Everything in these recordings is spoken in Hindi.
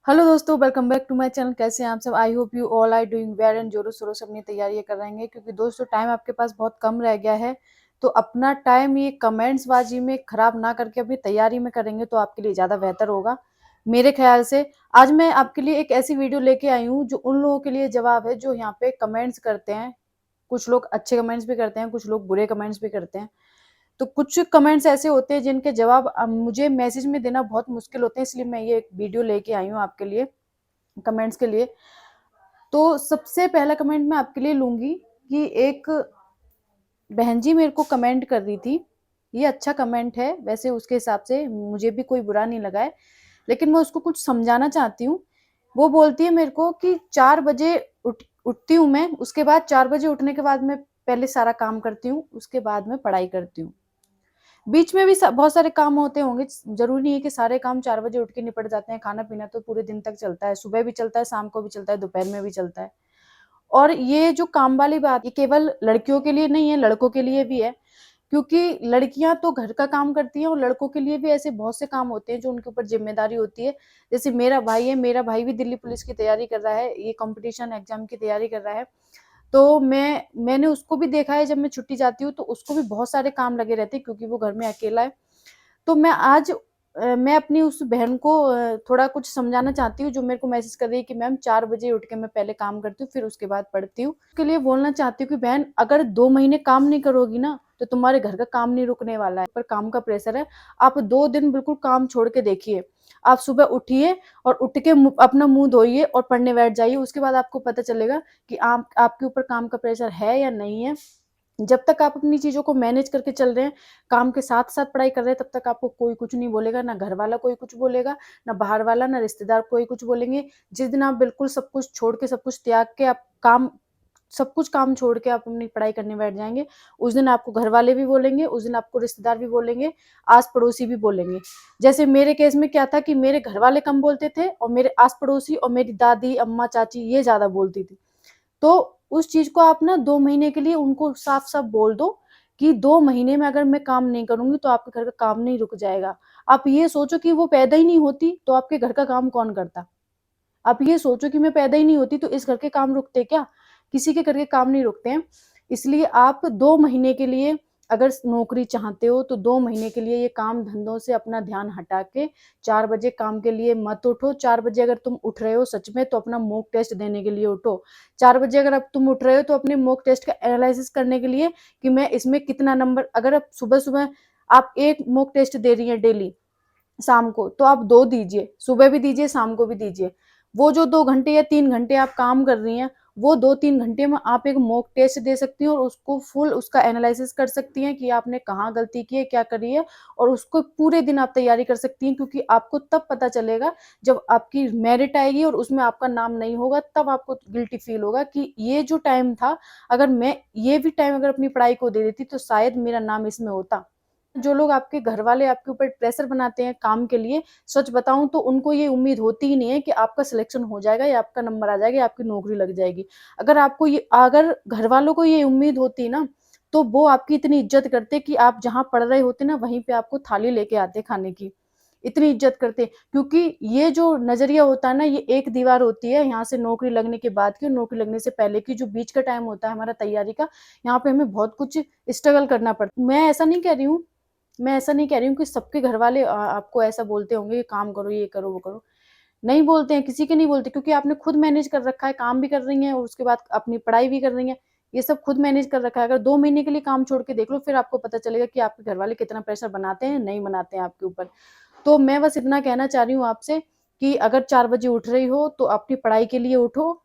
हेलो दोस्तों, welcome back to my channel. कैसे हैं आप सब? I hope you all are doing well and जोरों शोरों से अपनी तैयारियां कर रहे हैं, क्योंकि दोस्तों टाइम आपके पास बहुत कम रह गया है। तो अपना टाइम ये कमेंट्स बाजी में खराब ना करके अपनी तैयारी में करेंगे तो आपके लिए ज़्यादा बेहतर होगा मेरे ख्याल से। आज मैं आपके लिए एक ऐसी वीडियो लेके आई हूँ जो उन लोगों के लिए जवाब है जो यहाँ पे कमेंट्स करते हैं। कुछ लोग अच्छे कमेंट्स भी करते हैं, कुछ लोग बुरे कमेंट्स भी करते हैं। तो कुछ कमेंट्स ऐसे होते हैं जिनके जवाब मुझे मैसेज में देना बहुत मुश्किल होते हैं, इसलिए मैं ये एक वीडियो लेके आई हूँ आपके लिए कमेंट्स के लिए। तो सबसे पहला कमेंट मैं आपके लिए लूंगी कि एक बहन जी मेरे को कमेंट कर रही थी। ये अच्छा कमेंट है वैसे, उसके हिसाब से मुझे भी कोई बुरा नहीं लगा है, लेकिन मैं उसको कुछ समझाना चाहती हूँ। वो बोलती है मेरे को कि 4 बजे उठती हूँ मैं, उसके बाद 4 बजे उठने के बाद मैं पहले सारा काम करती हूँ, उसके बाद मैं पढ़ाई करती हूँ। बीच में भी बहुत सारे काम होते होंगे, जरूरी नहीं है कि सारे काम 4 बजे उठ के निपट जाते हैं। खाना पीना तो पूरे दिन तक चलता है, सुबह भी चलता है, शाम को भी चलता है, दोपहर में भी चलता है। और ये जो काम वाली बात, ये केवल लड़कियों के लिए नहीं है, लड़कों के लिए भी है। क्योंकि लड़कियां तो घर का काम करती हैं और लड़कों के लिए भी ऐसे बहुत से काम होते हैं जो उनके ऊपर जिम्मेदारी होती है। जैसे मेरा भाई है, मेरा भाई भी दिल्ली पुलिस की तैयारी कर रहा है, ये कंपटीशन एग्जाम की तैयारी कर रहा है। तो मैंने उसको भी देखा है, जब मैं छुट्टी जाती हूँ तो उसको भी बहुत सारे काम लगे रहते हैं क्योंकि वो घर में अकेला है। तो मैं अपनी उस बहन को थोड़ा कुछ समझाना चाहती हूँ, जो मेरे को मैसेज कर रही है कि मैम 4 बजे उठ के मैं पहले काम करती हूँ, फिर उसके बाद पढ़ती हूँ। उसके लिए बोलना चाहती हूँ कि बहन, अगर 2 महीने काम नहीं करोगी ना तो तुम्हारे घर का काम नहीं रुकने वाला है। पर काम का प्रेशर है, आप 2 दिन बिल्कुल काम छोड़ के देखिए। आप सुबह उठिए और उठ के अपना मुंह धोइए और पढ़ने बैठ जाइए, उसके बाद आपको पता चलेगा कि आपके ऊपर काम का प्रेशर है या नहीं है। जब तक आप अपनी चीजों को मैनेज करके चल रहे हैं, काम के साथ साथ पढ़ाई कर रहे हैं, तब तक आपको कोई कुछ नहीं बोलेगा, ना घर वाला कोई कुछ बोलेगा, ना बाहर वाला, ना रिश्तेदार कोई कुछ बोलेंगे। जिस दिन आप बिल्कुल सब कुछ छोड़ के, सब कुछ त्याग के, आप काम सब कुछ काम छोड़ के आप अपनी पढ़ाई करने बैठ जाएंगे, उस दिन आपको घर वाले भी बोलेंगे, उस दिन आपको रिश्तेदार भी बोलेंगे, आस पड़ोसी भी बोलेंगे। जैसे मेरे केस में क्या था कि मेरे घर वाले कम बोलते थे और मेरे आस पड़ोसी और मेरी दादी अम्मा चाची ये ज्यादा बोलती थी। तो उस चीज को आप ना 2 महीने के लिए उनको साफ साफ बोल दो कि 2 महीने में अगर मैं काम नहीं करूंगी तो आपके घर का काम नहीं रुक जाएगा। आप ये सोचो कि वो पैदा ही नहीं होती तो आपके घर का काम कौन करता। आप ये सोचो कि मैं पैदा ही नहीं होती तो इस घर के काम रुकते क्या? किसी के घर के काम नहीं रुकते हैं। इसलिए आप 2 महीने के लिए अगर नौकरी चाहते हो तो 2 महीने के लिए ये काम धंधों से अपना ध्यान हटा के 4 बजे काम के लिए मत उठो। 4 बजे अगर तुम उठ रहे हो सच में तो अपना मॉक टेस्ट देने के लिए उठो। 4 बजे अगर अब तुम उठ रहे हो तो अपने मॉक टेस्ट का एनालिसिस करने के लिए कि मैं इसमें कितना नंबर, अगर आप सुबह सुबह आप एक मॉक टेस्ट दे रही है डेली शाम को, तो आप 2 दीजिए, सुबह भी दीजिए, शाम को भी दीजिए। वो जो 2 घंटे या 3 घंटे आप काम कर रही हैं, वो 2-3 घंटे में आप एक मॉक टेस्ट दे सकती हैं और उसको फुल उसका एनालिसिस कर सकती हैं कि आपने कहाँ गलती की है, क्या करी है। और उसको पूरे दिन आप तैयारी कर सकती हैं, क्योंकि आपको तब पता चलेगा जब आपकी मेरिट आएगी और उसमें आपका नाम नहीं होगा, तब आपको गिल्टी फील होगा कि ये जो टाइम था, अगर मैं ये भी टाइम अगर अपनी पढ़ाई को दे देती तो शायद मेरा नाम इसमें होता। जो लोग आपके घर वाले आपके ऊपर प्रेशर बनाते हैं काम के लिए, सच बताऊं तो उनको ये उम्मीद होती ही नहीं है कि आपका सिलेक्शन हो जाएगा या आपका नंबर आ जाएगा या आपकी नौकरी लग जाएगी। अगर घर वालों को ये उम्मीद होती ना, तो वो आपकी इतनी इज्जत करते कि आप जहां पढ़ रहे होते ना वहीं पे आपको थाली लेके आते खाने की। इतनी इज्जत करते, क्योंकि ये जो नजरिया होता है ना, ये एक दीवार होती है यहाँ से नौकरी लगने के बाद की, नौकरी लगने से पहले की जो बीच का टाइम होता है हमारा तैयारी का, यहाँ पे हमें बहुत कुछ स्ट्रगल करना पड़ता है। मैं ऐसा नहीं कह रही हूँ कि सबके घर वाले आपको ऐसा बोलते होंगे कि काम करो, ये करो, वो करो। नहीं बोलते हैं, किसी के नहीं बोलते, क्योंकि आपने खुद मैनेज कर रखा है, काम भी कर रही हैं और उसके बाद अपनी पढ़ाई भी कर रही हैं। ये सब खुद मैनेज कर रखा है। अगर 2 महीने के लिए काम छोड़ के देख लो, फिर आपको पता चलेगा कि आपके घर वाले कितना प्रेशर बनाते हैं, नहीं बनाते हैं आपके ऊपर। तो मैं बस इतना कहना चाह रही हूँ आपसे कि अगर 4 बजे उठ रही हो तो अपनी पढ़ाई के लिए उठो।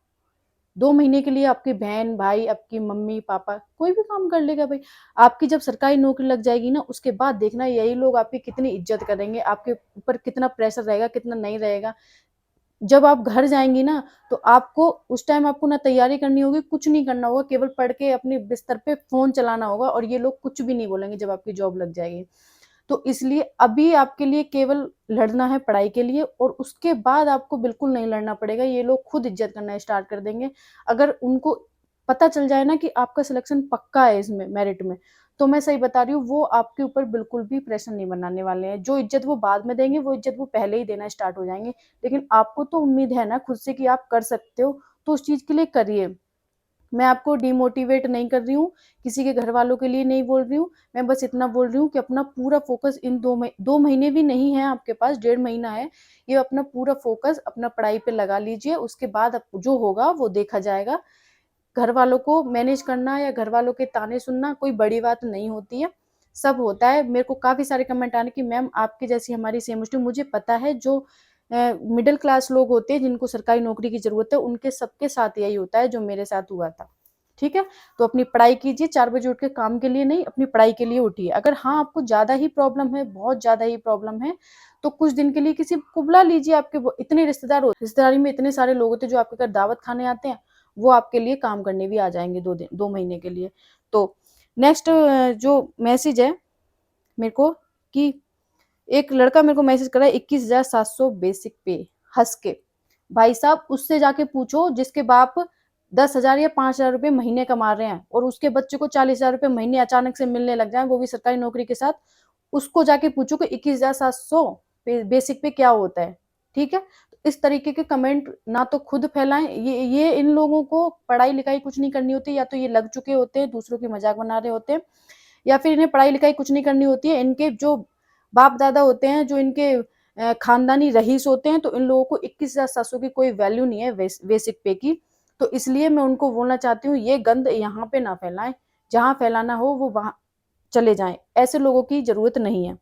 2 महीने के लिए आपकी बहन भाई, आपकी मम्मी पापा कोई भी काम कर लेगा भाई। आपकी जब सरकारी नौकरी लग जाएगी ना, उसके बाद देखना यही लोग आपकी कितनी इज्जत करेंगे, आपके ऊपर कितना प्रेशर रहेगा, कितना नहीं रहेगा। जब आप घर जाएंगी ना, तो आपको उस टाइम आपको ना तैयारी करनी होगी, कुछ नहीं करना होगा, केवल पढ़ के अपने बिस्तर पे फोन चलाना होगा और ये लोग कुछ भी नहीं बोलेंगे जब आपकी जॉब लग जाएगी। तो इसलिए अभी आपके लिए केवल लड़ना है पढ़ाई के लिए, और उसके बाद आपको बिल्कुल नहीं लड़ना पड़ेगा, ये लोग खुद इज्जत करना स्टार्ट कर देंगे। अगर उनको पता चल जाए ना कि आपका सिलेक्शन पक्का है इसमें मेरिट में, तो मैं सही बता रही हूँ, वो आपके ऊपर बिल्कुल भी प्रेशर नहीं बनाने वाले हैं। जो इज्जत वो बाद में देंगे, वो इज्जत वो पहले ही देना स्टार्ट हो जाएंगे। लेकिन आपको तो उम्मीद है ना खुद से कि आप कर सकते हो, तो उस चीज के लिए करिए। मैं आपको डिमोटिवेट नहीं कर रही हूँ, किसी के घर वालों के लिए नहीं बोल रही हूँ। मैं बस इतना बोल रही हूँ कि अपना पूरा फोकस इन 2 महीने भी नहीं है आपके पास, 1.5 महीना है। ये अपना पूरा फोकस अपना पढ़ाई पे लगा लीजिए, उसके बाद जो होगा वो देखा जाएगा। घर वालों को मैनेज करना या घर वालों के ताने सुनना कोई बड़ी बात नहीं होती है, सब होता है। मेरे को काफ़ी सारे कमेंट आने कि मैम आपकी जैसी हमारी सेम मुझे मुझे पता है, जो मिडिल क्लास लोग होते हैं जिनको सरकारी नौकरी की ज़रूरत है, उनके सबके साथ यही होता है जो मेरे साथ हुआ था। ठीक है? तो अपनी पढ़ाई कीजिए, 4 बजे उठ के काम के लिए नहीं, अपनी पढ़ाई के लिए उठिए। अगर हाँ, आपको ज़्यादा ही प्रॉब्लम है, बहुत ज़्यादा ही प्रॉब्लम है, तो कुछ दिन के लिए किसी को बुला लीजिए। आपके वो इतने रिश्तेदारी में इतने सारे लोग होते हैं जो आपके घर दावत खाने आते हैं, वो आपके लिए काम करने भी आ जाएँगे 2 महीने के लिए। तो नेक्स्ट जो मैसेज है मेरे को, कि एक लड़का मेरे को मैसेज कर रहा है 21,700 बेसिक पे, हंस के। भाई साहब, उससे जाके पूछो जिसके बाप 10,000 या 5,000 रुपए महीने कमा रहे हैं और उसके बच्चे को 40,000 रुपए महीने अचानक से मिलने लग जाए, वो भी सरकारी नौकरी के साथ। उसको जाके पूछो कि 21,700 बेसिक पे क्या होता है। ठीक है? तो इस तरीके के कमेंट ना तो खुद फैलाएं, ये इन लोगों को पढ़ाई लिखाई कुछ नहीं करनी होती, या तो ये लग चुके होते हैं, दूसरों की मजाक बना रहे होते हैं, या फिर इन्हें पढ़ाई लिखाई कुछ नहीं करनी होती है। इनके जो बाप दादा होते हैं, जो इनके खानदानी रईस होते हैं, तो इन लोगों को 21,700 की कोई वैल्यू नहीं है बेसिक पे की। तो इसलिए मैं उनको बोलना चाहती हूँ, ये गंद यहाँ पे ना फैलाएं, जहाँ फैलाना हो वो वहां चले जाएं, ऐसे लोगों की जरूरत नहीं है।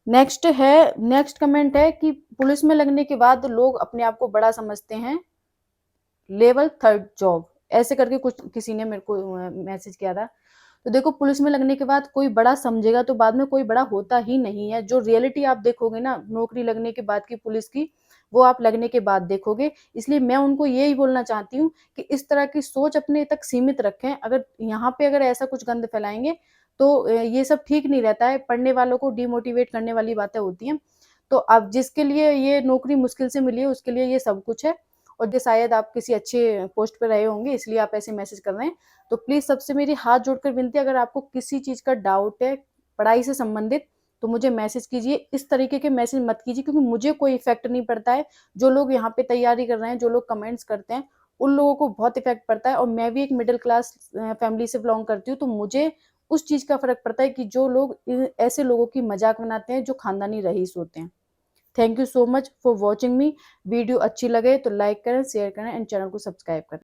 नेक्स्ट कमेंट है कि पुलिस में लगने के बाद लोग अपने आप को बड़ा समझते हैं, लेवल 3 जॉब, ऐसे करके कुछ किसी ने मेरे को मैसेज किया था। तो देखो, पुलिस में लगने के बाद कोई बड़ा समझेगा तो बाद में कोई बड़ा होता ही नहीं है। जो रियलिटी आप देखोगे ना नौकरी लगने के बाद की पुलिस की, वो आप लगने के बाद देखोगे। इसलिए मैं उनको यही बोलना चाहती हूँ कि इस तरह की सोच अपने तक सीमित रखें। अगर यहाँ पे अगर ऐसा कुछ गंद फैलाएंगे तो ये सब ठीक नहीं रहता है, पढ़ने वालों को डिमोटिवेट करने वाली बातें होती हैं। तो अब जिसके लिए ये नौकरी मुश्किल से मिली है, उसके लिए ये सब कुछ है। और जो शायद आप किसी अच्छे पोस्ट पे रहे होंगे, इसलिए आप ऐसे मैसेज कर रहे हैं। तो प्लीज़ सबसे मेरी हाथ जोड़कर विनती है, अगर आपको किसी चीज़ का डाउट है पढ़ाई से संबंधित, तो मुझे मैसेज कीजिए। इस तरीके के मैसेज मत कीजिए, क्योंकि मुझे कोई इफेक्ट नहीं पड़ता है। जो लोग यहाँ पे तैयारी कर रहे हैं, जो लोग कमेंट्स करते हैं, उन लोगों को बहुत इफेक्ट पड़ता है। और मैं भी एक मिडिल क्लास फैमिली से बिलोंग करती हूँ, तो मुझे उस चीज़ का फ़र्क पड़ता है कि जो लोग ऐसे लोगों की मजाक बनाते हैं जो खानदानी रईस होते हैं। Thank you so much for watching me. Video अच्छी लगे तो लाइक करें, शेयर करें एंड चैनल को सब्सक्राइब करें।